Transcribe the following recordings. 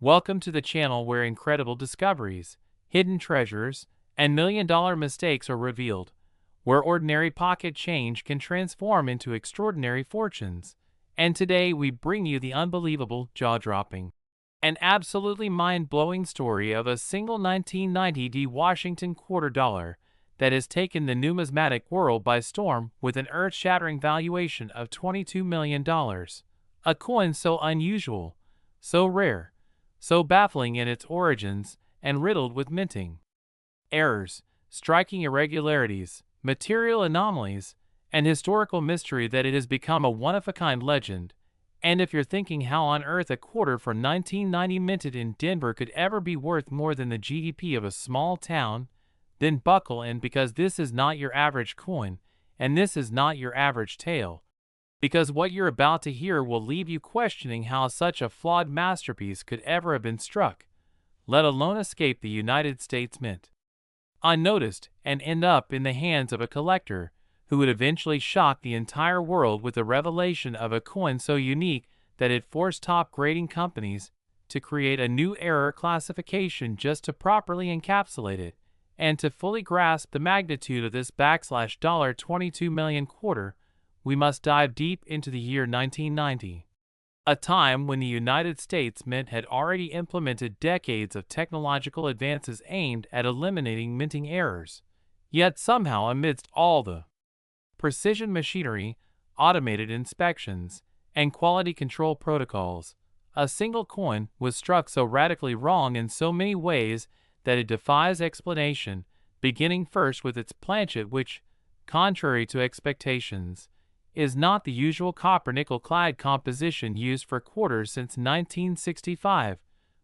Welcome to the channel where incredible discoveries, hidden treasures, and million-dollar mistakes are revealed, where ordinary pocket change can transform into extraordinary fortunes. And today we bring you the unbelievable, jaw-dropping, and absolutely mind-blowing story of a single 1990 Washington quarter dollar that has taken the numismatic world by storm with an earth-shattering valuation of $22 million. A coin so unusual, so rare, so baffling in its origins, and riddled with minting errors, striking irregularities, material anomalies, and historical mystery that it has become a one-of-a-kind legend. And if you're thinking how on earth a quarter from 1990 minted in Denver could ever be worth more than the GDP of a small town, then buckle in, because this is not your average coin, and this is not your average tale. Because what you're about to hear will leave you questioning how such a flawed masterpiece could ever have been struck, let alone escape the United States Mint unnoticed and end up in the hands of a collector who would eventually shock the entire world with the revelation of a coin so unique that it forced top grading companies to create a new error classification just to properly encapsulate it. And to fully grasp the magnitude of this $22 million quarter, we must dive deep into the year 1990, a time when the United States Mint had already implemented decades of technological advances aimed at eliminating minting errors. Yet somehow, amidst all the precision machinery, automated inspections, and quality control protocols, a single coin was struck so radically wrong in so many ways that it defies explanation, beginning first with its planchet, which, contrary to expectations, is not the usual copper-nickel-clad composition used for quarters since 1965,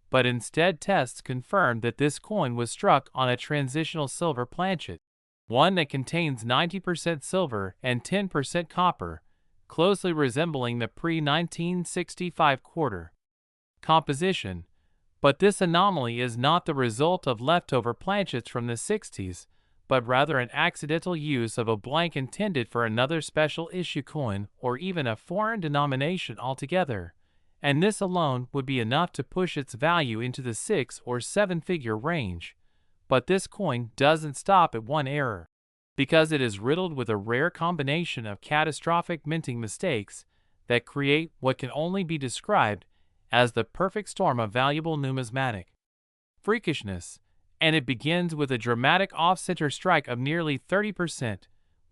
but instead tests confirmed that this coin was struck on a transitional silver planchet, one that contains 90% silver and 10% copper, closely resembling the pre-1965 quarter composition. But this anomaly is not the result of leftover planchets from the 60s, but rather an accidental use of a blank intended for another special issue coin or even a foreign denomination altogether, and this alone would be enough to push its value into the 6 or 7-figure range. But this coin doesn't stop at one error, because it is riddled with a rare combination of catastrophic minting mistakes that create what can only be described as the perfect storm of valuable numismatic freakishness. And it begins with a dramatic off-center strike of nearly 30%,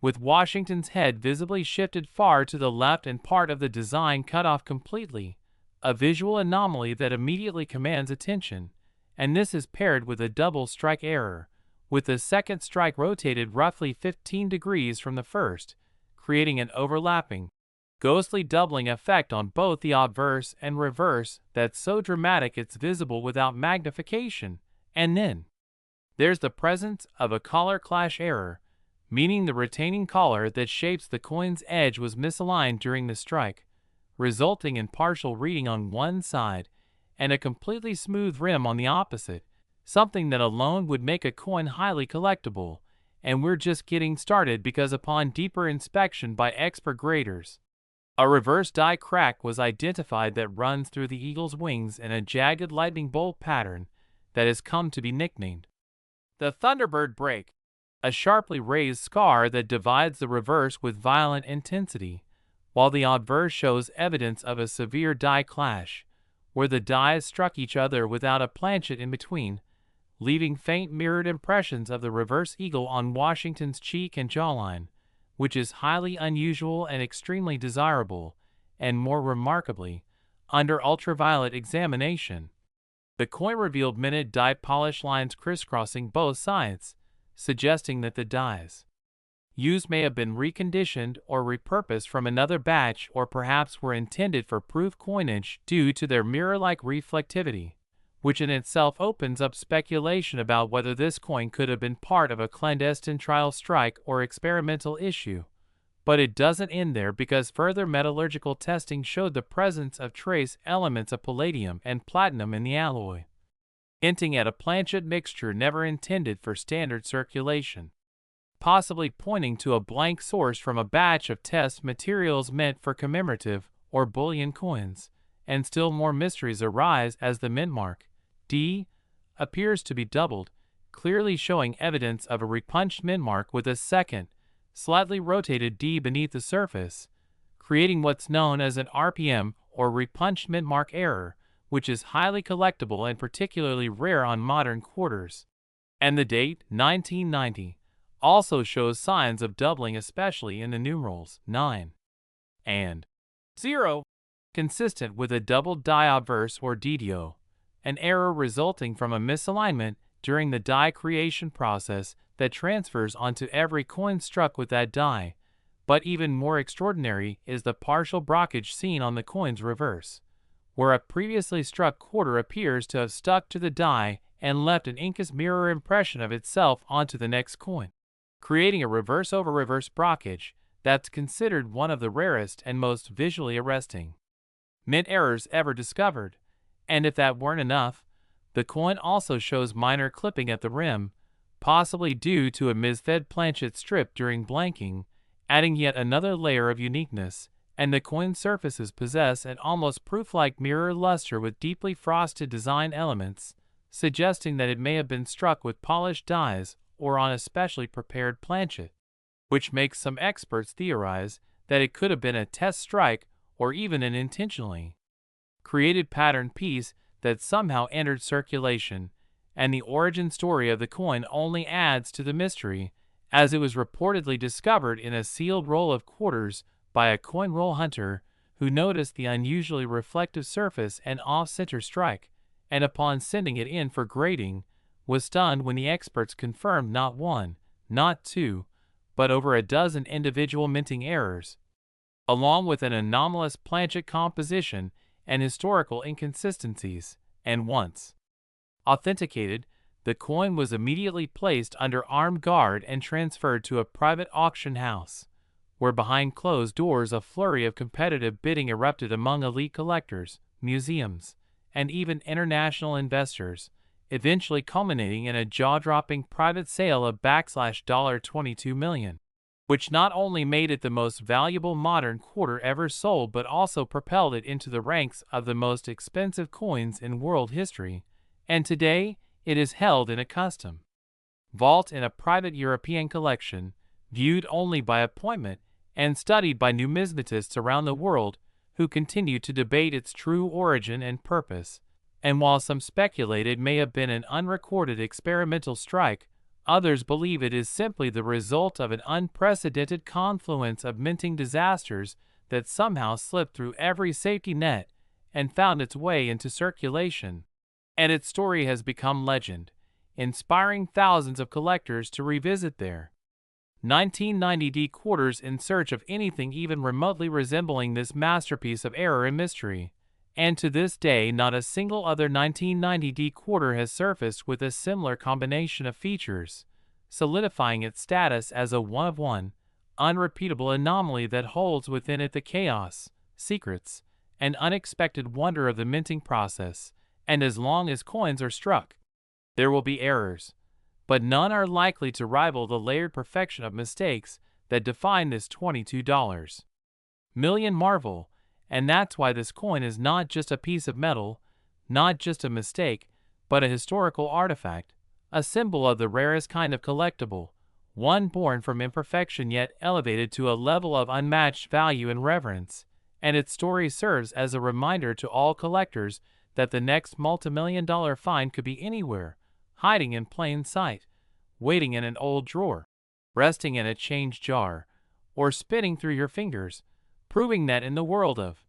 with Washington's head visibly shifted far to the left and part of the design cut off completely, a visual anomaly that immediately commands attention. And this is paired with a double strike error, with the second strike rotated roughly 15 degrees from the first, creating an overlapping, ghostly doubling effect on both the obverse and reverse that's so dramatic it's visible without magnification. And then there's the presence of a collar clash error, meaning the retaining collar that shapes the coin's edge was misaligned during the strike, resulting in partial reading on one side and a completely smooth rim on the opposite, something that alone would make a coin highly collectible. And we're just getting started, because upon deeper inspection by expert graders, a reverse die crack was identified that runs through the eagle's wings in a jagged lightning bolt pattern that has come to be nicknamed the Thunderbird break, a sharply raised scar that divides the reverse with violent intensity, while the obverse shows evidence of a severe die clash, where the dies struck each other without a planchet in between, leaving faint mirrored impressions of the reverse eagle on Washington's cheek and jawline, which is highly unusual and extremely desirable. And more remarkably, under ultraviolet examination, the coin revealed minted die polish lines crisscrossing both sides, suggesting that the dies used may have been reconditioned or repurposed from another batch, or perhaps were intended for proof coinage due to their mirror-like reflectivity, which in itself opens up speculation about whether this coin could have been part of a clandestine trial strike or experimental issue. But it doesn't end there, because further metallurgical testing showed the presence of trace elements of palladium and platinum in the alloy, hinting at a planchet mixture never intended for standard circulation, possibly pointing to a blank source from a batch of test materials meant for commemorative or bullion coins. and still more mysteries arise as the mint mark D appears to be doubled, clearly showing evidence of a repunched mint mark with a second, slightly rotated D beneath the surface, creating what's known as an RPM or repunched mint mark error, which is highly collectible and particularly rare on modern quarters. And the date, 1990, also shows signs of doubling, especially in the numerals 9 and 0, consistent with a doubled die obverse or DDO, an error resulting from a misalignment during the die creation process that transfers onto every coin struck with that die. But even more extraordinary is the partial brockage seen on the coin's reverse, where a previously struck quarter appears to have stuck to the die and left an incus mirror impression of itself onto the next coin, creating a reverse over reverse brockage that's considered one of the rarest and most visually arresting mint errors ever discovered. And if that weren't enough, the coin also shows minor clipping at the rim, possibly due to a misfed planchet strip during blanking, adding yet another layer of uniqueness. And the coin surfaces possess an almost proof-like mirror luster with deeply frosted design elements, suggesting that it may have been struck with polished dies or on a specially prepared planchet, which makes some experts theorize that it could have been a test strike or even an intentionally created pattern piece that somehow entered circulation. And the origin story of the coin only adds to the mystery, as it was reportedly discovered in a sealed roll of quarters by a coin roll hunter who noticed the unusually reflective surface and off-center strike, and upon sending it in for grading, was stunned when the experts confirmed not one, not two, but over a dozen individual minting errors, along with an anomalous planchet composition and historical inconsistencies. And once authenticated, the coin was immediately placed under armed guard and transferred to a private auction house, where behind closed doors a flurry of competitive bidding erupted among elite collectors, museums, and even international investors, eventually culminating in a jaw-dropping private sale of $22 million, which not only made it the most valuable modern quarter ever sold but also propelled it into the ranks of the most expensive coins in world history. And today, it is held in a custom vault in a private European collection, viewed only by appointment and studied by numismatists around the world who continue to debate its true origin and purpose. And while some speculate it may have been an unrecorded experimental strike, others believe it is simply the result of an unprecedented confluence of minting disasters that somehow slipped through every safety net and found its way into circulation. And its story has become legend, inspiring thousands of collectors to revisit their 1990 quarters in search of anything even remotely resembling this masterpiece of error and mystery. And to this day, not a single other 1990 quarter has surfaced with a similar combination of features, solidifying its status as a one-of-one, unrepeatable anomaly that holds within it the chaos, secrets, and unexpected wonder of the minting process. And as long as coins are struck, there will be errors, but none are likely to rival the layered perfection of mistakes that define this $22 million marvel. And that's why this coin is not just a piece of metal, not just a mistake, but a historical artifact, a symbol of the rarest kind of collectible, one born from imperfection yet elevated to a level of unmatched value and reverence. And its story serves as a reminder to all collectors that the next multimillion-dollar find could be anywhere, hiding in plain sight, waiting in an old drawer, resting in a change jar, or spinning through your fingers, proving that in the world of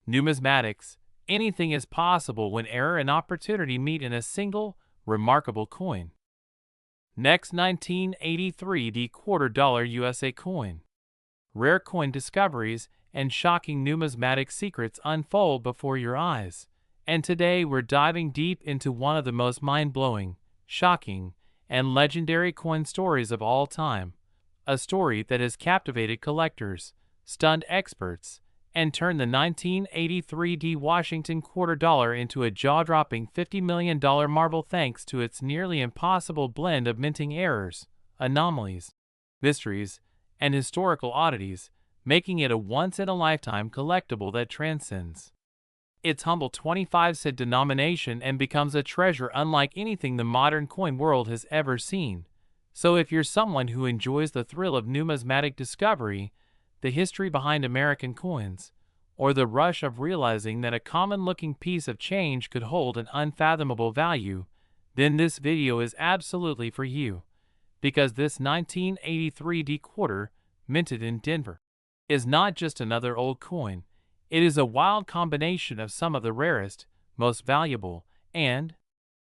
numismatics, anything is possible when error and opportunity meet in a single, remarkable coin. Next, 1983 $quarter USA coin. Rare coin discoveries and shocking numismatic secrets unfold before your eyes. And today we're diving deep into one of the most mind-blowing, shocking, and legendary coin stories of all time. A story that has captivated collectors, stunned experts, and turned the 1983 Washington $quarter into a jaw-dropping $50 million marvel thanks to its nearly impossible blend of minting errors, anomalies, mysteries, and historical oddities, making it a once-in-a-lifetime collectible that transcends its humble 25-cent denomination and becomes a treasure unlike anything the modern coin world has ever seen. So if you're someone who enjoys the thrill of numismatic discovery, the history behind American coins, or the rush of realizing that a common-looking piece of change could hold an unfathomable value, then this video is absolutely for you. Because this 1983 D quarter, minted in Denver, is not just another old coin. It is a wild combination of some of the rarest, most valuable, and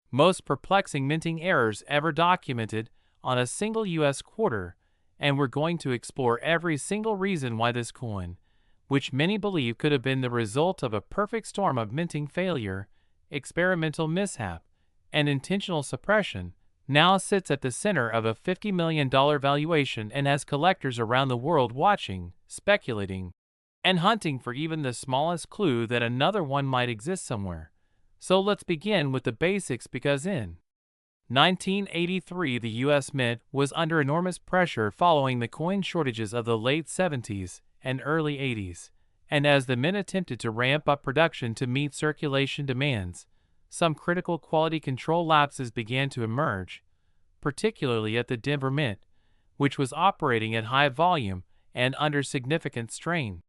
most perplexing minting errors ever documented on a single U.S. quarter, and we're going to explore every single reason why this coin, which many believe could have been the result of a perfect storm of minting failure, experimental mishap, and intentional suppression, now sits at the center of a $50 million valuation and has collectors around the world watching, speculating, and hunting for even the smallest clue that another one might exist somewhere. So let's begin with the basics, because in 1983 the U.S. Mint was under enormous pressure following the coin shortages of the late 70s and early 80s, and as the Mint attempted to ramp up production to meet circulation demands, some critical quality control lapses began to emerge, particularly at the Denver Mint, which was operating at high volume and under significant strain.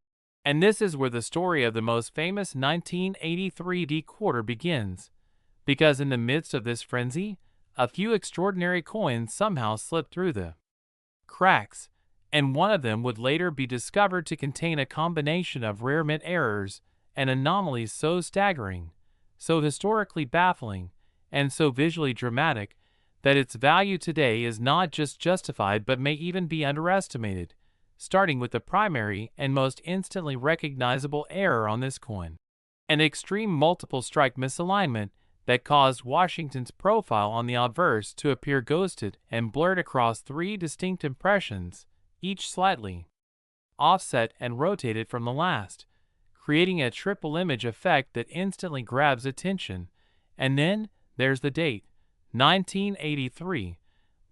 And this is where the story of the most famous 1983 D quarter begins, because in the midst of this frenzy, a few extraordinary coins somehow slipped through the cracks, and one of them would later be discovered to contain a combination of rare mint errors and anomalies so staggering, so historically baffling, and so visually dramatic that its value today is not just justified but may even be underestimated, starting with the primary and most instantly recognizable error on this coin: an extreme multiple strike misalignment that caused Washington's profile on the obverse to appear ghosted and blurred across three distinct impressions, each slightly offset and rotated from the last, creating a triple image effect that instantly grabs attention. And then there's the date, 1983,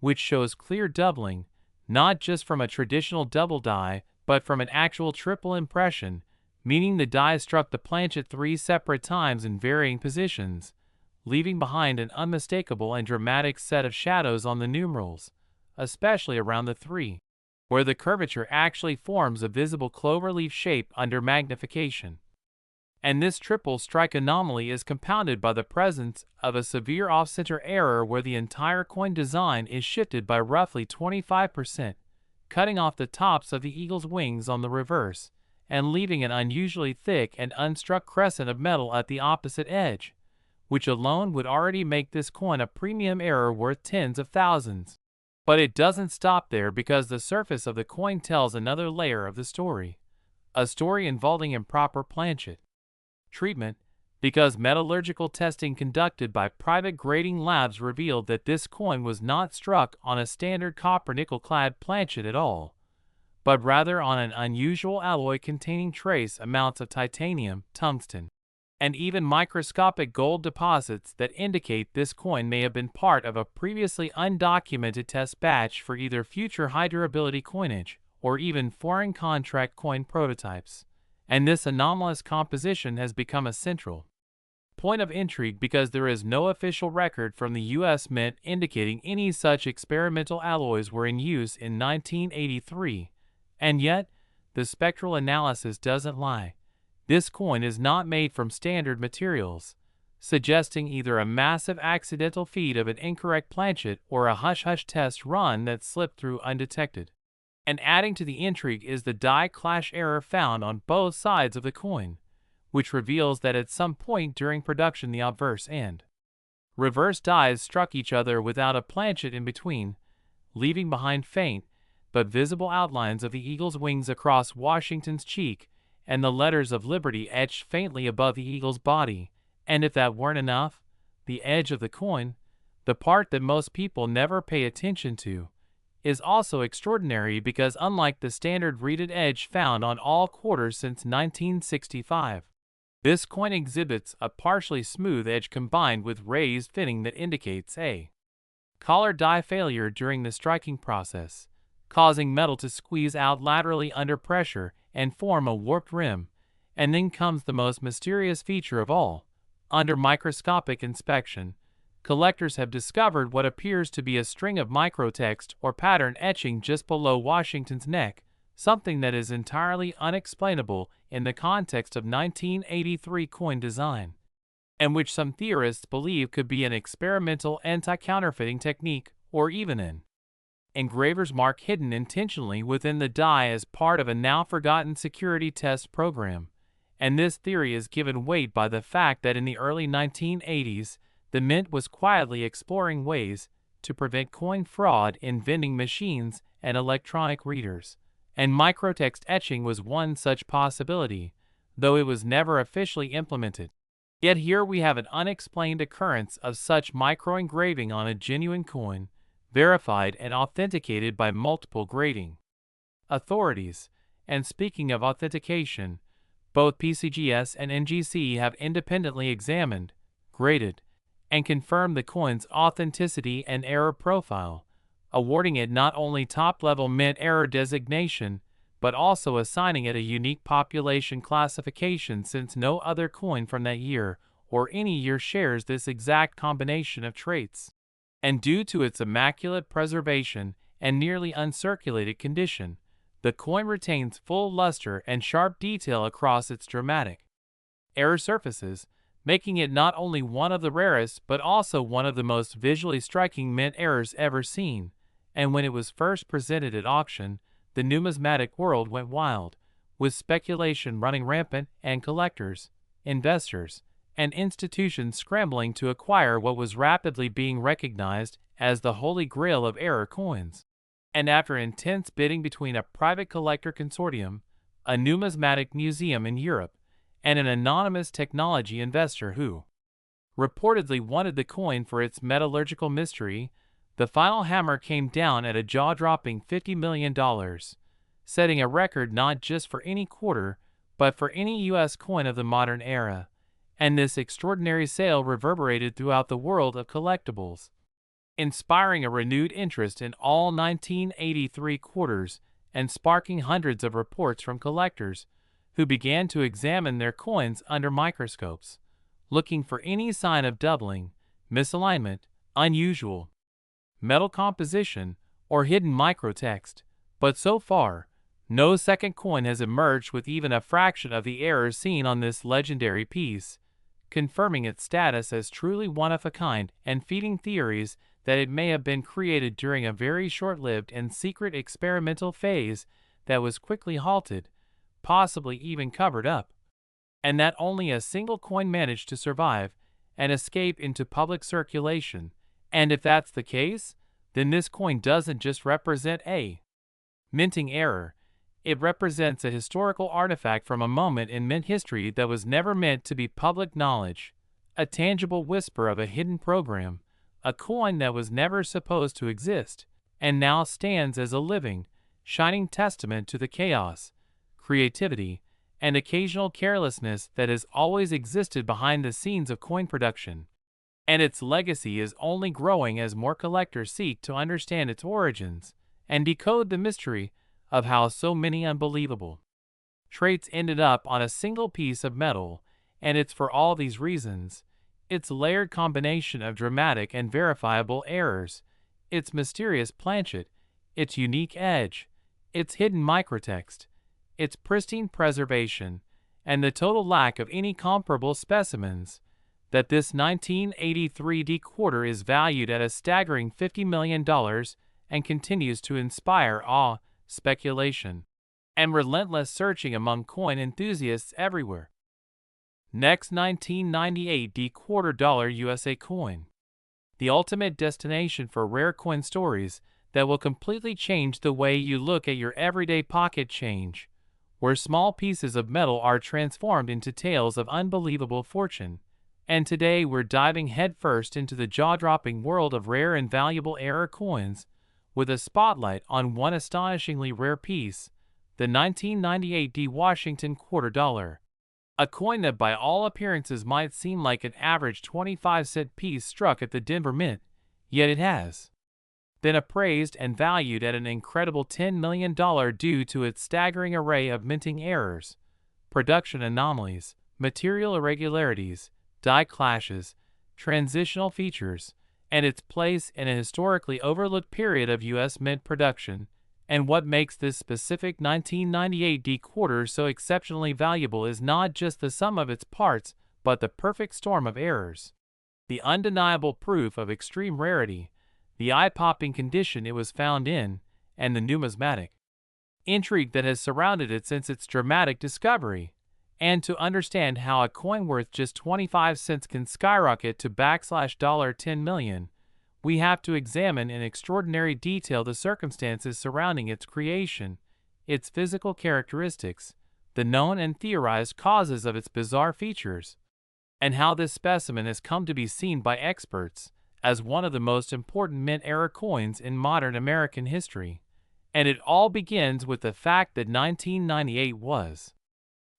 which shows clear doubling, not just from a traditional double die, but from an actual triple impression, meaning the die struck the planchet 3 separate times in varying positions, leaving behind an unmistakable and dramatic set of shadows on the numerals, especially around the 3, where the curvature actually forms a visible cloverleaf shape under magnification. And this triple strike anomaly is compounded by the presence of a severe off-center error where the entire coin design is shifted by roughly 25%, cutting off the tops of the eagle's wings on the reverse, and leaving an unusually thick and unstruck crescent of metal at the opposite edge, which alone would already make this coin a premium error worth tens of thousands. But it doesn't stop there, because the surface of the coin tells another layer of the story, a story involving improper planchet treatment, because metallurgical testing conducted by private grading labs revealed that this coin was not struck on a standard copper-nickel-clad planchet at all, but rather on an unusual alloy containing trace amounts of titanium, tungsten, and even microscopic gold deposits that indicate this coin may have been part of a previously undocumented test batch for either future high-durability coinage or even foreign contract coin prototypes. And this anomalous composition has become a central point of intrigue because there is no official record from the U.S. Mint indicating any such experimental alloys were in use in 1983, and yet the spectral analysis doesn't lie. This coin is not made from standard materials, suggesting either a massive accidental feed of an incorrect planchet or a hush-hush test run that slipped through undetected. And adding to the intrigue is the die clash error found on both sides of the coin, which reveals that at some point during production the obverse and reverse dies struck each other without a planchet in between, leaving behind faint but visible outlines of the eagle's wings across Washington's cheek and the letters of Liberty etched faintly above the eagle's body. And if that weren't enough, the edge of the coin, the part that most people never pay attention to, is also extraordinary because unlike the standard reeded edge found on all quarters since 1965, this coin exhibits a partially smooth edge combined with raised fitting that indicates a collar die failure during the striking process, causing metal to squeeze out laterally under pressure and form a warped rim, And then comes the most mysterious feature of all. Under microscopic inspection, collectors have discovered what appears to be a string of microtext or pattern etching just below Washington's neck, something that is entirely unexplainable in the context of 1983 coin design, and which some theorists believe could be an experimental anti-counterfeiting technique or even an engraver's mark hidden intentionally within the die as part of a now-forgotten security test program. And this theory is given weight by the fact that in the early 1980s, the Mint was quietly exploring ways to prevent coin fraud in vending machines and electronic readers. And microtext etching was one such possibility, though it was never officially implemented. Yet here we have an unexplained occurrence of such microengraving on a genuine coin, verified and authenticated by multiple grading authorities. And speaking of authentication, both PCGS and NGC have independently examined, graded, and confirmed the coin's authenticity and error profile, awarding it not only top-level Mint error designation, but also assigning it a unique population classification since no other coin from that year or any year shares this exact combination of traits. And due to its immaculate preservation and nearly uncirculated condition, the coin retains full luster and sharp detail across its dramatic error surfaces, making it not only one of the rarest but also one of the most visually striking Mint errors ever seen. And when it was first presented at auction, the numismatic world went wild, with speculation running rampant and collectors, investors, and institutions scrambling to acquire what was rapidly being recognized as the holy grail of error coins. And after intense bidding between a private collector consortium, a numismatic museum in Europe, and an anonymous technology investor who reportedly wanted the coin for its metallurgical mystery, the final hammer came down at a jaw-dropping $50 million, setting a record not just for any quarter, but for any U.S. coin of the modern era. And this extraordinary sale reverberated throughout the world of collectibles, inspiring a renewed interest in all 1983 quarters and sparking hundreds of reports from collectors who began to examine their coins under microscopes, looking for any sign of doubling, misalignment, unusual metal composition, or hidden microtext. But so far, no second coin has emerged with even a fraction of the errors seen on this legendary piece, confirming its status as truly one of a kind and feeding theories that it may have been created during a very short-lived and secret experimental phase that was quickly halted, possibly even covered up, and that only a single coin managed to survive and escape into public circulation. And if that's the case, then this coin doesn't just represent a minting error, it represents a historical artifact from a moment in mint history that was never meant to be public knowledge, a tangible whisper of a hidden program, a coin that was never supposed to exist, and now stands as a living, shining testament to the chaos, creativity, and occasional carelessness that has always existed behind the scenes of coin production. And its legacy is only growing as more collectors seek to understand its origins and decode the mystery of how so many unbelievable traits ended up on a single piece of metal. And it's for all these reasons, its layered combination of dramatic and verifiable errors, its mysterious planchet, its unique edge, its hidden microtext, its pristine preservation, and the total lack of any comparable specimens, that this 1983 D quarter is valued at a staggering $50 million and continues to inspire awe, speculation, and relentless searching among coin enthusiasts everywhere. Next, 1998 D quarter dollar USA coin. The ultimate destination for rare coin stories that will completely change the way you look at your everyday pocket change, where small pieces of metal are transformed into tales of unbelievable fortune. And today we're diving headfirst into the jaw-dropping world of rare and valuable error coins, with a spotlight on one astonishingly rare piece, the 1998 D Washington quarter dollar. A coin that by all appearances might seem like an average 25-cent piece struck at the Denver Mint, yet it has been appraised and valued at an incredible $10 million due to its staggering array of minting errors, production anomalies, material irregularities, die clashes, transitional features, and its place in a historically overlooked period of U.S. mint production. And what makes this specific 1998 D quarter so exceptionally valuable is not just the sum of its parts, but the perfect storm of errors. The undeniable proof of extreme rarity, the eye-popping condition it was found in, and the numismatic intrigue that has surrounded it since its dramatic discovery. And to understand how a coin worth just 25 cents can skyrocket to $10 million, we have to examine in extraordinary detail the circumstances surrounding its creation, its physical characteristics, the known and theorized causes of its bizarre features, and how this specimen has come to be seen by experts as one of the most important mint-era coins in modern American history. And it all begins with the fact that 1998 was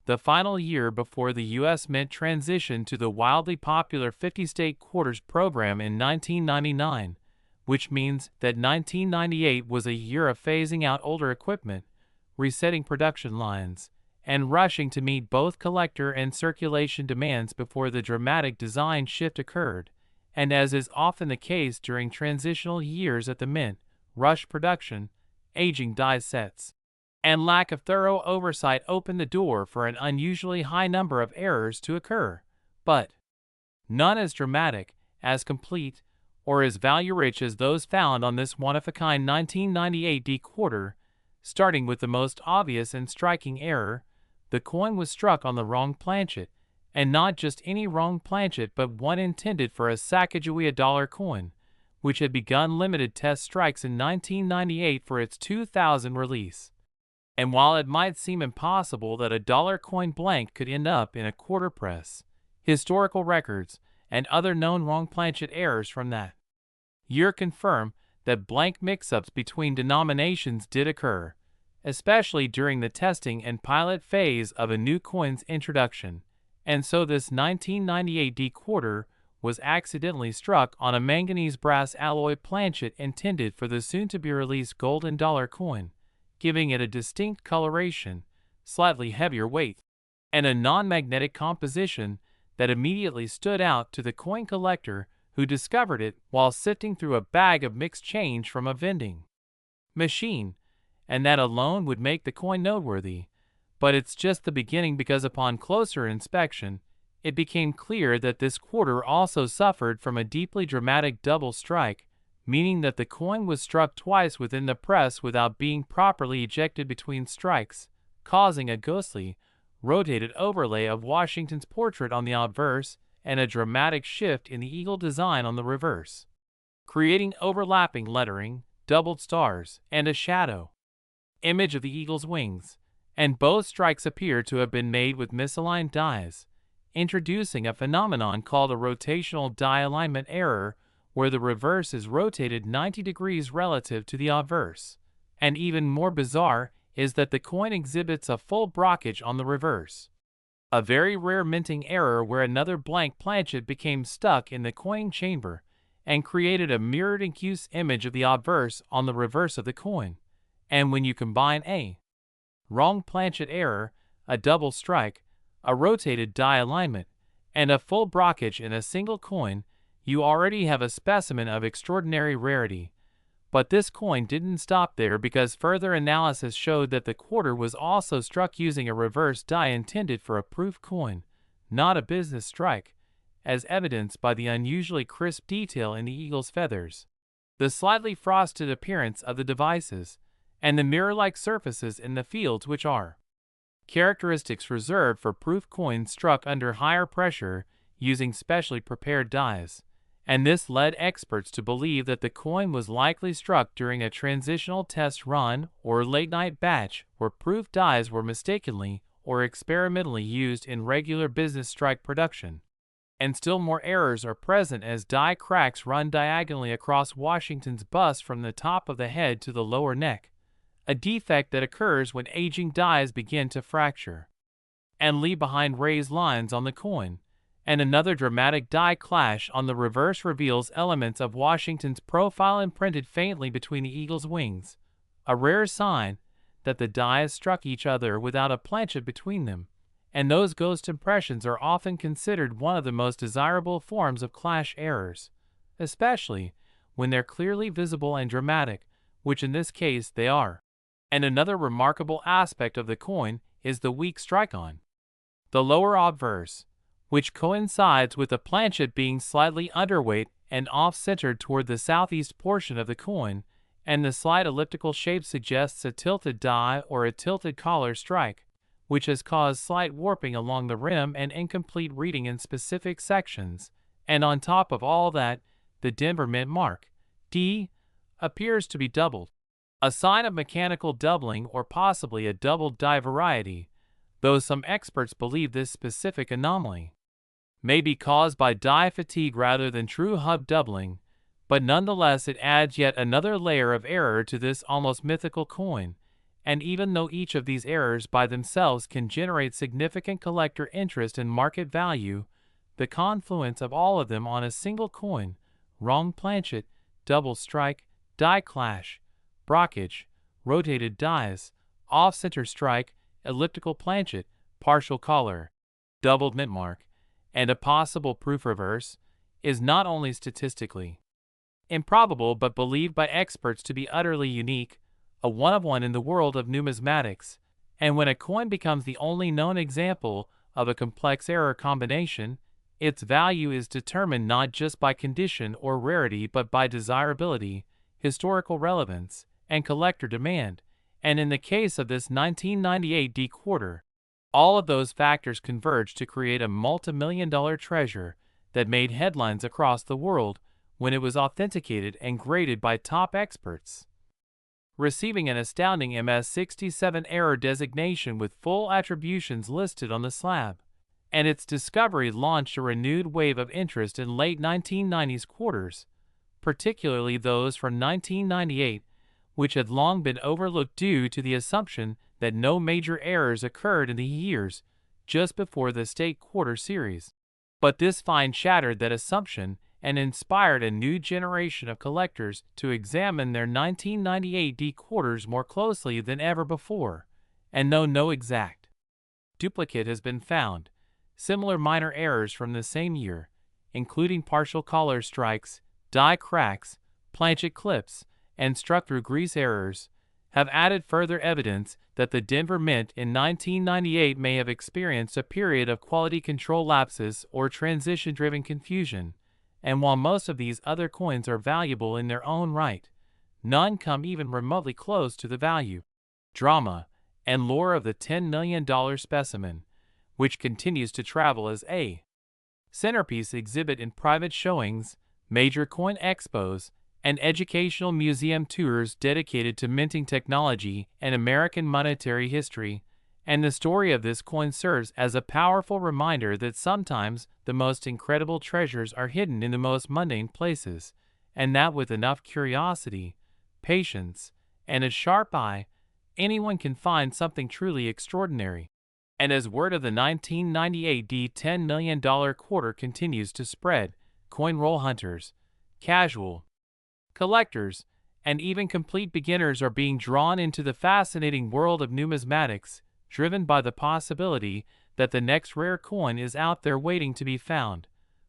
the final year before the U.S. Mint transitioned to the wildly popular 50-state quarters program in 1999, which means that 1998 was a year of phasing out older equipment, resetting production lines, and rushing to meet both collector and circulation demands before the dramatic design shift occurred. And as is often the case during transitional years at the Mint, rush production, aging die sets, and lack of thorough oversight opened the door for an unusually high number of errors to occur, but none as dramatic, as complete, or as value-rich as those found on this one-of-a-kind 1998 D quarter. Starting with the most obvious and striking error, the coin was struck on the wrong planchet, and not just any wrong planchet but one intended for a Sacagawea dollar coin, which had begun limited test strikes in 1998 for its 2000 release. And while it might seem impossible that a dollar coin blank could end up in a quarter press, historical records and other known wrong planchet errors from that year confirm that blank mix-ups between denominations did occur, especially during the testing and pilot phase of a new coin's introduction. And so this 1998 D quarter was accidentally struck on a manganese brass alloy planchet intended for the soon-to-be-released golden dollar coin, giving it a distinct coloration, slightly heavier weight, and a non-magnetic composition that immediately stood out to the coin collector who discovered it while sifting through a bag of mixed change from a vending machine, and that alone would make the coin noteworthy. But it's just the beginning, because upon closer inspection, it became clear that this quarter also suffered from a deeply dramatic double strike, meaning that the coin was struck twice within the press without being properly ejected between strikes, causing a ghostly, rotated overlay of Washington's portrait on the obverse and a dramatic shift in the eagle design on the reverse, creating overlapping lettering, doubled stars, and a shadow image of the eagle's wings. And both strikes appear to have been made with misaligned dies, introducing a phenomenon called a rotational die alignment error, where the reverse is rotated 90 degrees relative to the obverse. And even more bizarre is that the coin exhibits a full brockage on the reverse, a very rare minting error where another blank planchet became stuck in the coin chamber and created a mirrored incuse image of the obverse on the reverse of the coin. And when you combine a wrong planchet error, a double strike, a rotated die alignment, and a full brockage in a single coin, you already have a specimen of extraordinary rarity. But this coin didn't stop there, because further analysis showed that the quarter was also struck using a reverse die intended for a proof coin, not a business strike, as evidenced by the unusually crisp detail in the eagle's feathers, the slightly frosted appearance of the devices, and the mirror-like surfaces in the fields, which are characteristics reserved for proof coins struck under higher pressure using specially prepared dies. And this led experts to believe that the coin was likely struck during a transitional test run or late-night batch where proof dies were mistakenly or experimentally used in regular business strike production. And still more errors are present, as die cracks run diagonally across Washington's bust from the top of the head to the lower neck, a defect that occurs when aging dies begin to fracture and leave behind raised lines on the coin. And another dramatic die clash on the reverse reveals elements of Washington's profile imprinted faintly between the eagle's wings, a rare sign that the dies struck each other without a planchet between them. and those ghost impressions are often considered one of the most desirable forms of clash errors, especially when they're clearly visible and dramatic, which in this case they are. And another remarkable aspect of the coin is the weak strike-on. The lower obverse, which coincides with the planchet being slightly underweight and off-centered toward the southeast portion of the coin, and the slight elliptical shape suggests a tilted die or a tilted collar strike, which has caused slight warping along the rim and incomplete reading in specific sections. And on top of all that, the Denver Mint mark, D, appears to be doubled, a sign of mechanical doubling or possibly a doubled die variety, though some experts believe this specific anomaly may be caused by die fatigue rather than true hub doubling, but nonetheless it adds yet another layer of error to this almost mythical coin. And even though each of these errors by themselves can generate significant collector interest and market value, the confluence of all of them on a single coin, wrong planchet, double strike, die clash, brockage, rotated dies, off-center strike, elliptical planchet, partial collar, doubled mint mark, and a possible proof reverse, is not only statistically improbable but believed by experts to be utterly unique, a one-of-one in the world of numismatics. And when a coin becomes the only known example of a complex error combination, its value is determined not just by condition or rarity but by desirability, historical relevance, and collector demand. And in the case of this 1998 D quarter, all of those factors converge to create a multi-million-dollar treasure that made headlines across the world when it was authenticated and graded by top experts, receiving an astounding MS-67 error designation with full attributions listed on the slab. And its discovery launched a renewed wave of interest in late 1990s quarters, particularly those from 1998, which had long been overlooked due to the assumption that no major errors occurred in the years just before the state quarter series. But this find shattered that assumption and inspired a new generation of collectors to examine their 1998 D quarters more closely than ever before. And though no exact duplicate has been found, similar minor errors from the same year, including partial collar strikes, die cracks, planchet clips, and struck-through grease errors, have added further evidence that the Denver Mint in 1998 may have experienced a period of quality control lapses or transition-driven confusion. And while most of these other coins are valuable in their own right, none come even remotely close to the value, drama, and lore of the $10 million specimen, which continues to travel as a centerpiece exhibit in private showings, major coin expos, and educational museum tours dedicated to minting technology and American monetary history. And the story of this coin serves as a powerful reminder that sometimes the most incredible treasures are hidden in the most mundane places, and that with enough curiosity, patience, and a sharp eye, anyone can find something truly extraordinary. And as word of the 1998 D $10 million quarter continues to spread, coin roll hunters, casual collectors, and even complete beginners are being drawn into the fascinating world of numismatics, driven by the possibility that the next rare coin is out there waiting to be found,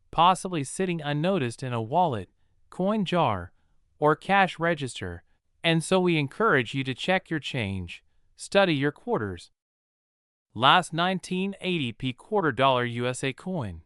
possibly sitting unnoticed in a wallet, coin jar, or cash register. And so we encourage you to check your change, study your quarters. Last 1980p quarter dollar USA coin.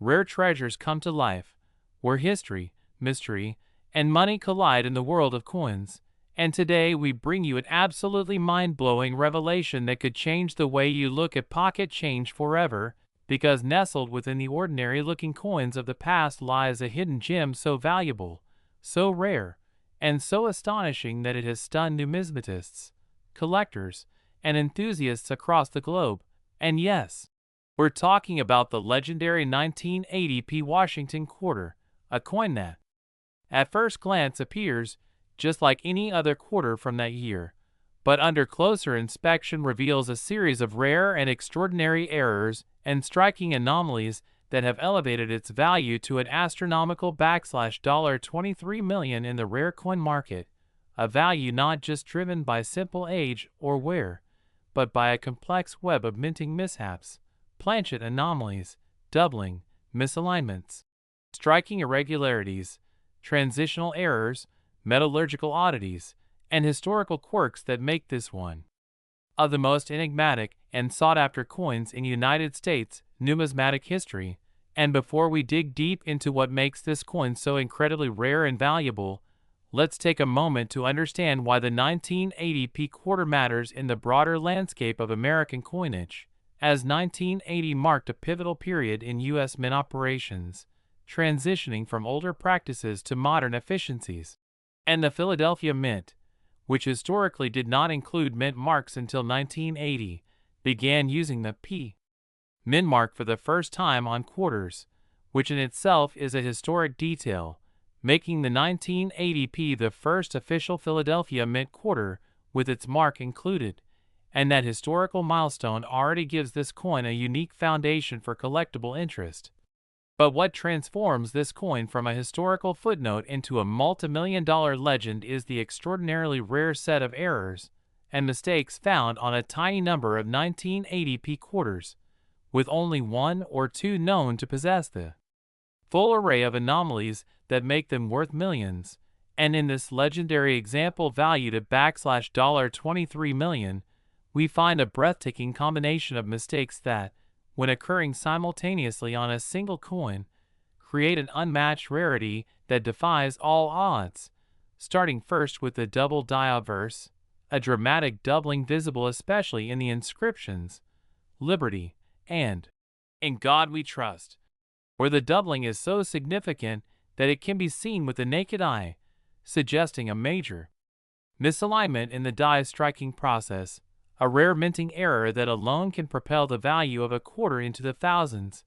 Rare treasures come to life, where history, mystery, and money collide in the world of coins. And today we bring you an absolutely mind-blowing revelation that could change the way you look at pocket change forever, because nestled within the ordinary-looking coins of the past lies a hidden gem so valuable, so rare, and so astonishing that it has stunned numismatists, collectors, and enthusiasts across the globe. And yes, we're talking about the legendary 1980p Washington quarter, a coin that, at first glance, appears just like any other quarter from that year, but under closer inspection reveals a series of rare and extraordinary errors and striking anomalies that have elevated its value to an astronomical $23 million in the rare coin market, a value not just driven by simple age or wear, but by a complex web of minting mishaps, planchet anomalies, doubling, misalignments, striking irregularities, transitional errors, metallurgical oddities, and historical quirks that make this one of the most enigmatic and sought-after coins in United States numismatic history. And before we dig deep into what makes this coin so incredibly rare and valuable, let's take a moment to understand why the 1980p quarter matters in the broader landscape of American coinage, as 1980 marked a pivotal period in U.S. mint operations, transitioning from older practices to modern efficiencies. And the Philadelphia Mint, which historically did not include mint marks until 1980, began using the P mint mark for the first time on quarters, which in itself is a historic detail, making the 1980p the first official Philadelphia Mint quarter with its mark included, and that historical milestone already gives this coin a unique foundation for collectible interest. But what transforms this coin from a historical footnote into a multi-million-dollar legend is the extraordinarily rare set of errors and mistakes found on a tiny number of 1980p quarters, with only one or two known to possess the full array of anomalies that make them worth millions. And in this legendary example valued at $23 million, we find a breathtaking combination of mistakes that, when occurring simultaneously on a single coin, create an unmatched rarity that defies all odds. Starting first with the double die obverse, a dramatic doubling visible especially in the inscriptions, Liberty, and In God We Trust, where the doubling is so significant that it can be seen with the naked eye, suggesting a major misalignment in the die striking process, a rare minting error that alone can propel the value of a quarter into the thousands.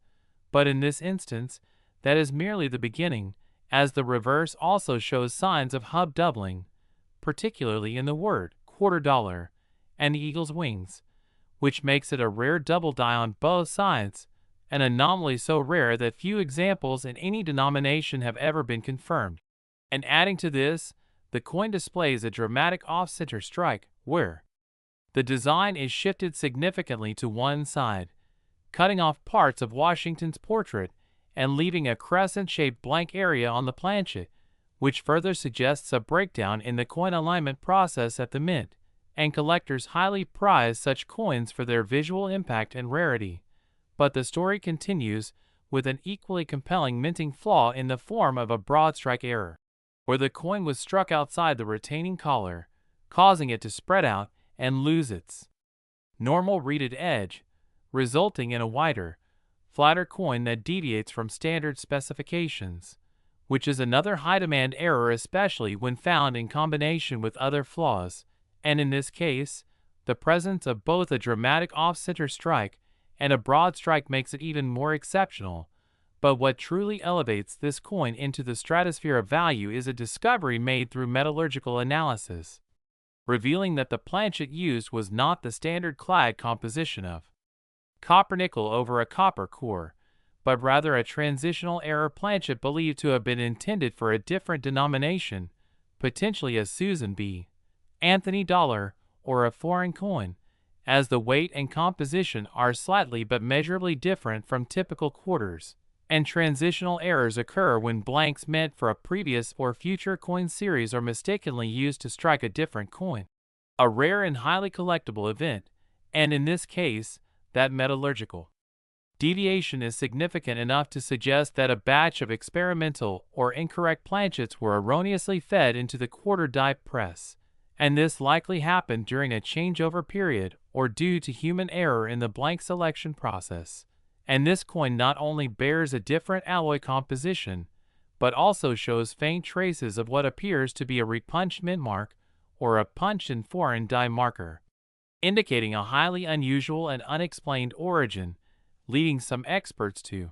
But in this instance, that is merely the beginning, as the reverse also shows signs of hub doubling, particularly in the word quarter dollar and the eagle's wings, which makes it a rare double die on both sides, an anomaly so rare that few examples in any denomination have ever been confirmed. And adding to this, the coin displays a dramatic off-center strike, where the design is shifted significantly to one side, cutting off parts of Washington's portrait and leaving a crescent-shaped blank area on the planchet, which further suggests a breakdown in the coin alignment process at the mint, and collectors highly prize such coins for their visual impact and rarity. But the story continues with an equally compelling minting flaw in the form of a broad strike error, where the coin was struck outside the retaining collar, causing it to spread out and lose its normal reeded edge, resulting in a wider, flatter coin that deviates from standard specifications, which is another high-demand error especially when found in combination with other flaws, and in this case, the presence of both a dramatic off-center strike and a broad strike makes it even more exceptional. But what truly elevates this coin into the stratosphere of value is a discovery made through metallurgical analysis, revealing that the planchet used was not the standard clad composition of copper nickel over a copper core, but rather a transitional error planchet believed to have been intended for a different denomination, potentially a Susan B. Anthony dollar or a foreign coin, as the weight and composition are slightly but measurably different from typical quarters, and transitional errors occur when blanks meant for a previous or future coin series are mistakenly used to strike a different coin. A rare and highly collectible event, and in this case, that metallurgical deviation is significant enough to suggest that a batch of experimental or incorrect planchets were erroneously fed into the quarter die press, and this likely happened during a changeover period or due to human error in the blank selection process. And this coin not only bears a different alloy composition, but also shows faint traces of what appears to be a repunched mint mark or a punched in foreign die marker, indicating a highly unusual and unexplained origin, leading some experts to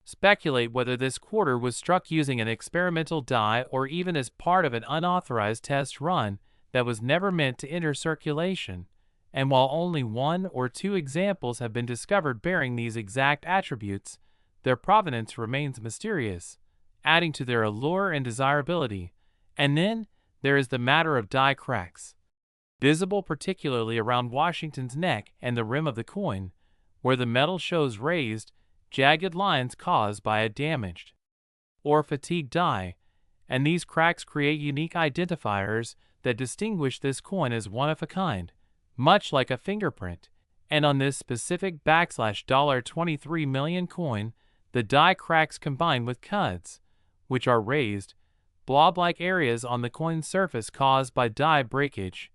speculate whether this quarter was struck using an experimental die or even as part of an unauthorized test run that was never meant to enter circulation. And while only one or two examples have been discovered bearing these exact attributes, their provenance remains mysterious, adding to their allure and desirability. And then there is the matter of die cracks, visible particularly around Washington's neck and the rim of the coin, where the metal shows raised, jagged lines caused by a damaged or fatigued die, and these cracks create unique identifiers that distinguish this coin as one of a kind, much like a fingerprint. And on this specific $23 million coin, the die cracks combine with cuds, which are raised, blob-like areas on the coin's surface caused by die breakage,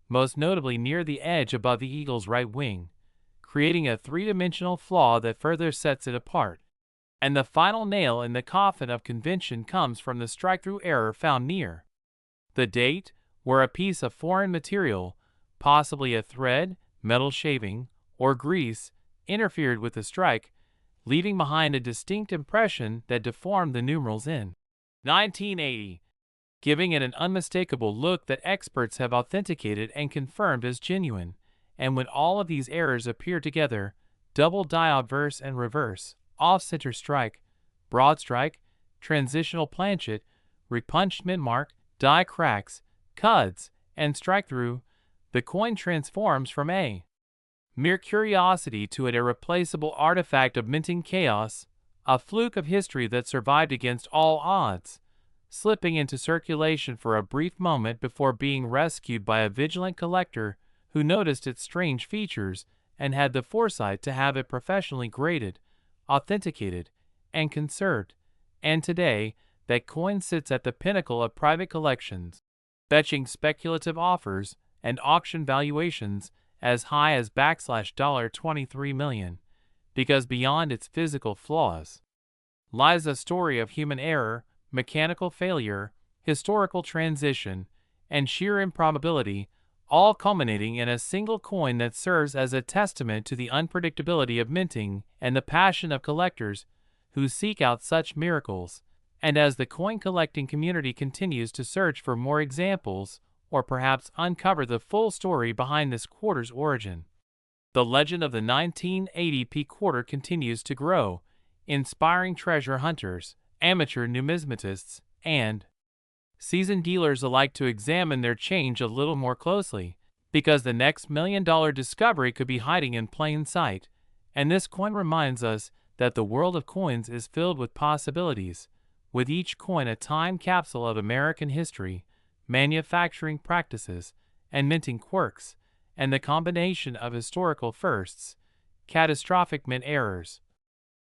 most notably near the edge above the eagle's right wing, creating a three-dimensional flaw that further sets it apart. And the final nail in the coffin of convention comes from the strike-through error found near the date, where a piece of foreign material, possibly a thread, metal shaving, or grease, interfered with the strike, leaving behind a distinct impression that deformed the numerals in 1980, giving it an unmistakable look that experts have authenticated and confirmed as genuine. And when all of these errors appear together, double die obverse and reverse, off-center strike, broad strike, transitional planchet, repunchment mark, die cracks, cuds, and strike-through, the coin transforms from a mere curiosity to an irreplaceable artifact of minting chaos, a fluke of history that survived against all odds, slipping into circulation for a brief moment before being rescued by a vigilant collector who noticed its strange features and had the foresight to have it professionally graded, authenticated, and conserved. And today, that coin sits at the pinnacle of private collections, fetching speculative offers and auction valuations as high as $23 million, because beyond its physical flaws lies a story of human error, mechanical failure, historical transition, and sheer improbability, all culminating in a single coin that serves as a testament to the unpredictability of minting and the passion of collectors who seek out such miracles. And as the coin collecting community continues to search for more examples, or perhaps uncover the full story behind this quarter's origin, the legend of the 1980 P quarter continues to grow, inspiring treasure hunters, amateur numismatists, and seasoned dealers alike to examine their change a little more closely, because the next million-dollar discovery could be hiding in plain sight. And this coin reminds us that the world of coins is filled with possibilities, with each coin a time capsule of American history, manufacturing practices, and minting quirks, and the combination of historical firsts, catastrophic mint errors,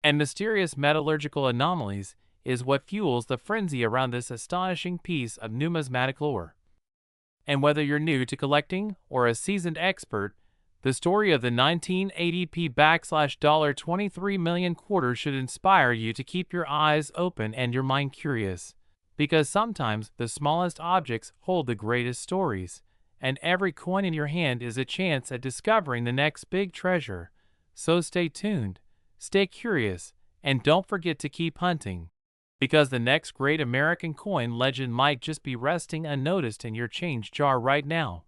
and mysterious metallurgical anomalies is what fuels the frenzy around this astonishing piece of numismatic lore. And whether you're new to collecting or a seasoned expert, the story of the 1980 P $23 million quarter should inspire you to keep your eyes open and your mind curious, because sometimes the smallest objects hold the greatest stories, and every coin in your hand is a chance at discovering the next big treasure. So stay tuned, stay curious, and don't forget to keep hunting, because the next great American coin legend might just be resting unnoticed in your change jar right now.